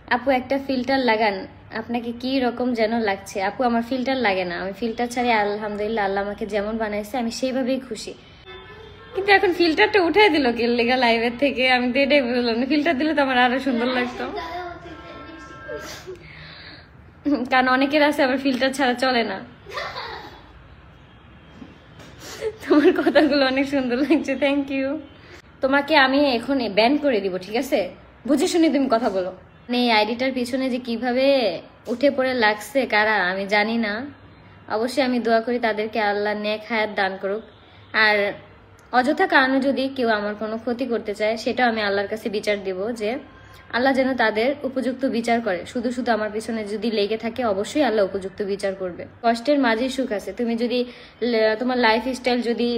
আপু একটা ফিল্টার লাগান, আপনাকে কি রকম যেন লাগছে। আপু আমার ফিল্টার লাগে না, আমি ফিল্টার ছাড়ি আলহামদুলিল্লাহ, আল্লাহ আমাকে যেমন বানাইছে আমি সেইভাবেই খুশি। কিন্তু এখন ফিল্টারটা উঠাই দিল কে লেগা লাইভের থেকে, আমি তো এটাই বুঝলাম না। ফিল্টার দিলে তো আমার আরো সুন্দর লাগতো, কারণ অনেকের আছে আবার ফিল্টার ছাড়া চলে না। তোমার কথাগুলো অনেক সুন্দর লাগছে, থ্যাংক ইউ। তোমাকে আমি এখন ব্যান করে দিব, ঠিক আছে? বুঝে শুনে তুমি কথা বলো। মানে এই আইডিটার পিছনে যে কিভাবে উঠে পড়ে লাগছে কারা আমি জানি না। অবশ্যই আমি দোয়া করি তাদেরকে আল্লাহ নেক হায়াত দান করুক। আর অযথা কারণে যদি কেউ আমার কোনো ক্ষতি করতে চায়, সেটা আমি আল্লাহর কাছে বিচার দিব, যে আল্লাহ যেন তাদের উপযুক্ত বিচার করে। শুধু শুধু আমার পিছনে যদি লেগে থাকে, অবশ্যই আল্লাহ উপযুক্ত বিচার করবে। কষ্টের মাঝেই সুখ আছে। তুমি যদি তোমার লাইফ স্টাইল যদি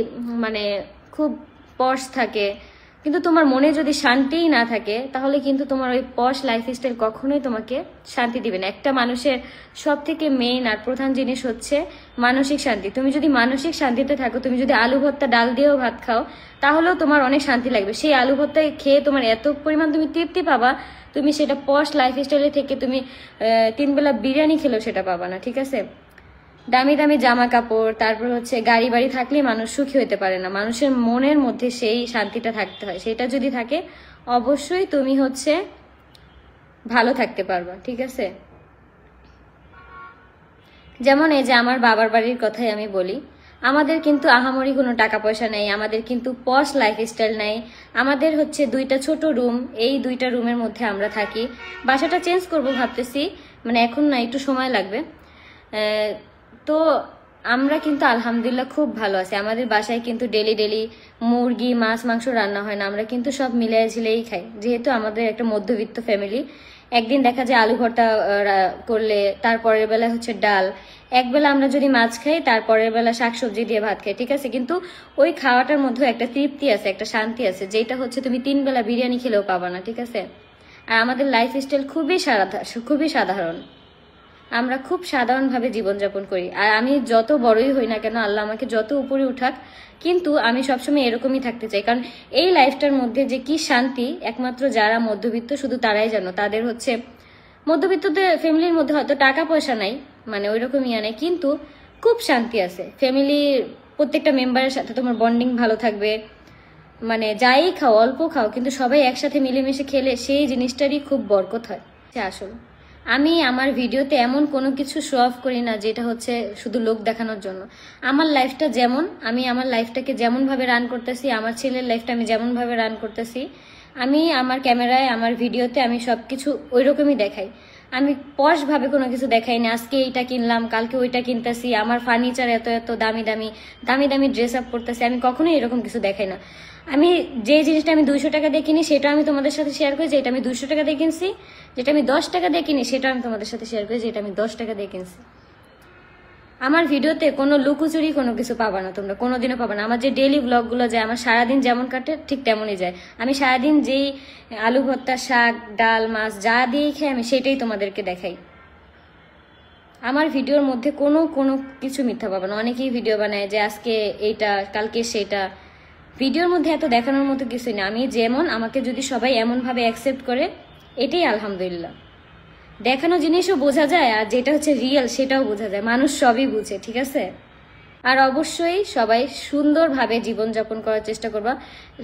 মানে খুব পশ থাকে, কিন্তু তোমার মনে যদি শান্তিই না থাকে, তাহলে কিন্তু তোমার ওই পশ লাইফ স্টাইল কখনোই তোমাকে শান্তি দিবে না। একটা মানুষের সব থেকে মেইন আর প্রধান জিনিস হচ্ছে মানসিক শান্তি। তুমি যদি মানসিক শান্তিতে থাকো, তুমি যদি আলু ভর্তা ডাল দিয়েও ভাত খাও, তাহলেও তোমার অনেক শান্তি লাগবে। সেই আলু ভর্তা খেয়ে তোমার এত পরিমাণ তুমি তৃপ্তি পাবা, তুমি সেটা পশ লাইফ স্টাইলে থেকে তুমি 3 বেলা বিরিয়ানি খেলেও সেটা পাবা না, ঠিক আছে? দামি দামি জামা কাপড়, তারপর হচ্ছে গাড়ি বাড়ি থাকলে মানুষ সুখী হতে পারে না। মানুষের মনের মধ্যে সেই শান্তিটা থাকতে হয়। সেটা যদি থাকে, অবশ্যই তুমি হচ্ছে ভালো থাকতে পারবা, ঠিক আছে? যেমন এই যে আমার বাবার বাড়ির কথাই আমি বলি, আমাদের কিন্তু আহামরি কোনো টাকা পয়সা নেই, আমাদের কিন্তু পশ লাইফ স্টাইল নেই। আমাদের হচ্ছে 2টা ছোট রুম, এই 2টা রুমের মধ্যে আমরা থাকি। বাসাটা চেঞ্জ করব ভাবতেছি, মানে এখন না, একটু সময় লাগবে। তো আমরা কিন্তু আলহামদুলিল্লাহ খুব ভালো আছি। আমাদের বাসায় কিন্তু ডেলি ডেলি মুরগি মাছ মাংস রান্না হয় না, আমরা কিন্তু সব মিলিয়ে ঝিলেই খাই, যেহেতু আমাদের একটা মধ্যবিত্ত ফ্যামিলি। একদিন দেখা যায় আলু ভর্তা করলে, তারপরের বেলা হচ্ছে ডাল, একবেলা আমরা যদি মাছ খাই, তারপরের বেলা শাকসবজি দিয়ে ভাত খাই, ঠিক আছে? কিন্তু ওই খাওয়াটার মধ্যে একটা তৃপ্তি আছে, একটা শান্তি আছে, যেটা হচ্ছে তুমি 3 বেলা বিরিয়ানি খেলেও পাবা না, ঠিক আছে? আর আমাদের লাইফ স্টাইল খুবই সাধারণ। আমরা খুব সাধারণভাবে জীবনযাপন করি। আর আমি যত বড়ই হই না কেন, আল্লাহ আমাকে যত উপরে উঠাক, কিন্তু আমি সবসময় এরকমই থাকতে চাই। কারণ এই লাইফটার মধ্যে যে কি শান্তি, একমাত্র যারা মধ্যবিত্ত শুধু তারাই জানো। তাদের হচ্ছে মধ্যবিত্তদের ফ্যামিলির মধ্যে হয়তো টাকা পয়সা নাই, মানে ওইরকম ইয়া নেই, কিন্তু খুব শান্তি আছে। ফ্যামিলির প্রত্যেকটা মেম্বারের সাথে তোমার বন্ডিং ভালো থাকবে। মানে যাই খাও, অল্প খাও, কিন্তু সবাই একসাথে মিলেমিশে খেলে সেই জিনিসটারই খুব বরকত হয়। আসলে আমি আমার ভিডিওতে এমন কোনো কিছু শো অফ করি না যেটা হচ্ছে শুধু লোক দেখানোর জন্য। আমার লাইফটা যেমন, আমি আমার লাইফটাকে যেমনভাবে রান করতেছি, আমার ছেলের লাইফটা আমি যেমনভাবে রান করতেছি, আমি আমার ক্যামেরায় আমার ভিডিওতে আমি সবকিছু ওই রকমই দেখাই। আমি পশ ভাবে কোনো কিছু দেখাই না, আজকে এইটা কিনলাম কালকে ওইটা কিনতেছি, আমার ফার্নিচার এত এত দামি দামি দামি দামি ড্রেস আপ করতেছি, আমি কখনোই এরকম কিছু দেখাই না। আমি যে জিনিসটা আমি 200 টাকা দিয়ে কিনি, সেটা আমি তোমাদের সাথে শেয়ার করি, যেটা আমি 200 টাকা দিয়ে কিনছি। যেটা আমি 10 টাকা দিয়ে কিনি, সেটা আমি তোমাদের সাথে শেয়ার করি, যেটা আমি 10 টাকা দিয়ে কিনছি। আমার ভিডিওতে কোনো লুকোচুরি কোনো কিছু পাবা না, তোমরা কোনোদিনও পাবা না। আমার যে ডেইলি ব্লগগুলো যায়, আমার সারাদিন যেমন কাটে ঠিক তেমনই যায়। আমি সারাদিন যেই আলু ভর্তা, শাক, ডাল, মাছ যা দিয়েই খাই, আমি সেটাই তোমাদেরকে দেখাই। আমার ভিডিওর মধ্যে কোনো কোনো কিছু মিথ্যা পাবা না। অনেকেই ভিডিও বানায় যে আজকে এইটা কালকে সেটা, ভিডিওর মধ্যে এত দেখানোর মতো কিছুই না। আমি যেমন, আমাকে যদি সবাই এমনভাবে অ্যাকসেপ্ট করে, এটাই আলহামদুলিল্লাহ। দেখানো জিনিসও বোঝা যায়, আর যেটা হচ্ছে রিয়েল সেটাও বোঝা যায়। মানুষ সবই বুঝে, ঠিক আছে? আর অবশ্যই সবাই সুন্দরভাবে জীবনযাপন করার চেষ্টা করবা।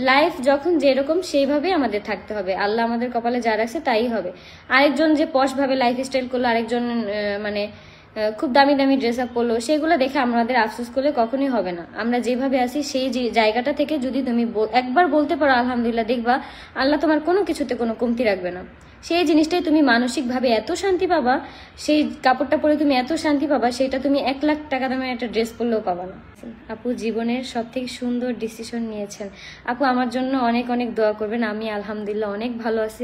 লাইফ যখন যেরকম সেইভাবে আমাদের থাকতে হবে। আল্লাহ আমাদের কপালে যা রাখছে তাই হবে। আরেকজন যে পশভাবে লাইফ স্টাইল করলো, আরেকজন মানে খুব দামি দামি ড্রেস আপ করলো, সেগুলো দেখে আমাদের আফসোস করলে কখনোই হবে না। আমরা যেভাবে আছি সেই জায়গাটা থেকে যদি তুমি একবার বলতে পারো আলহামদুলিল্লাহ, দেখবা আল্লাহ তোমার কোনো কিছুতে কোনো কমতি রাখবে না। সেই জিনিসটাই তুমি মানসিকভাবে এত শান্তি পাবা, সেই কাপড়টা পরে তুমি এত শান্তি পাবা, সেটা তুমি 1 লাখ টাকা দামের একটা ড্রেস পরলেও পাবা না। আপু জীবনের সব থেকে সুন্দর ডিসিশন নিয়েছেন। আপু আমার জন্য অনেক অনেক দোয়া করবেন। আমি আলহামদুলিল্লাহ অনেক ভালো আছি,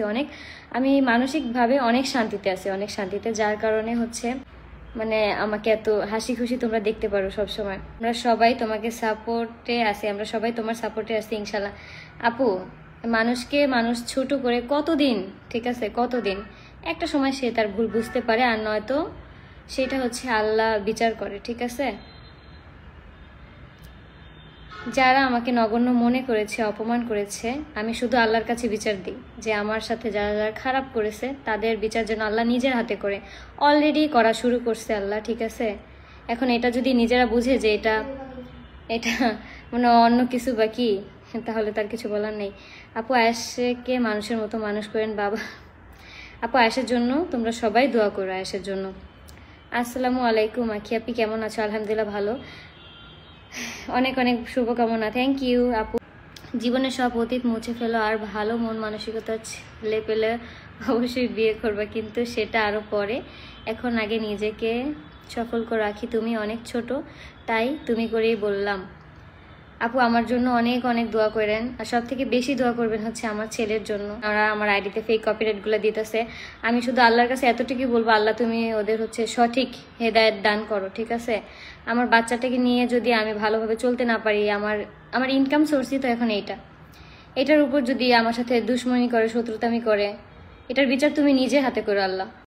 আমি মানসিকভাবে অনেক শান্তিতে আছি, অনেক শান্তিতে, যার কারণে হচ্ছে মানে আমাকে এত হাসি খুশি তোমরা দেখতে পারো সবসময়। আমরা সবাই তোমাকে সাপোর্টে আছি, আমরা সবাই তোমার সাপোর্টে আছি ইনশাল্লাহ। আপু মানুষকে মানুষ ছোট করে কতদিন, ঠিক আছে, কতদিন, একটা সময় সে তার ভুল বুঝতে পারে, আর নয়তো সেটা হচ্ছে আল্লাহ বিচার করে, ঠিক আছে? যারা আমাকে নগণ্য মনে করেছে, অপমান করেছে, আমি শুধু আল্লাহর কাছে বিচার দিই যে আমার সাথে যারা যারা খারাপ করেছে তাদের বিচার যেন আল্লাহ নিজের হাতে করে। অলরেডি করা শুরু করছে আল্লাহ, ঠিক আছে? এখন এটা যদি নিজেরা বুঝে যে এটা এটা মানে অন্য কিছু বা কি, তাহলে তার কিছু বলার নেই। আপু আয়েশকে মানুষের মতো মানুষ করেন বাবা। আপু আয়েশের জন্য তোমরা সবাই দোয়া করো, আয়েশের জন্য। আসসালামু আলাইকুম আখি, আপনি কেমন আছো? আলহামদুলিল্লাহ ভালো, অনেক অনেক শুভকামনা। থ্যাংক ইউ আপু। জীবনের সব অতীত মুছে ফেলো, আর ভালো মন মানসিকতা ছেলে পেলে অবশ্যই বিয়ে করবা, কিন্তু সেটা আরও পরে। এখন আগে নিজেকে সফল করে রাখি। তুমি অনেক ছোট, তাই তুমি করেই বললাম। আপু আমার জন্য অনেক অনেক দোয়া করেন, আর সব থেকে বেশি দোয়া করবেন হচ্ছে আমার ছেলের জন্য। ওরা আমার আইডিতে ফেক কপিরাইটগুলো দিতেছে। আমি শুধু আল্লাহর কাছে এতটুকুই বলবো, আল্লাহ তুমি ওদের হচ্ছে সঠিক হেদায়েত দান করো, ঠিক আছে? আমার বাচ্চাটাকে নিয়ে যদি আমি ভালোভাবে চলতে না পারি, আমার ইনকাম সোর্সই তো এখন এটার উপর যদি আমার সাথে দুশ্মনী করে, শত্রুতামি করে, এটার বিচার তুমি নিজে হাতে করো আল্লাহ।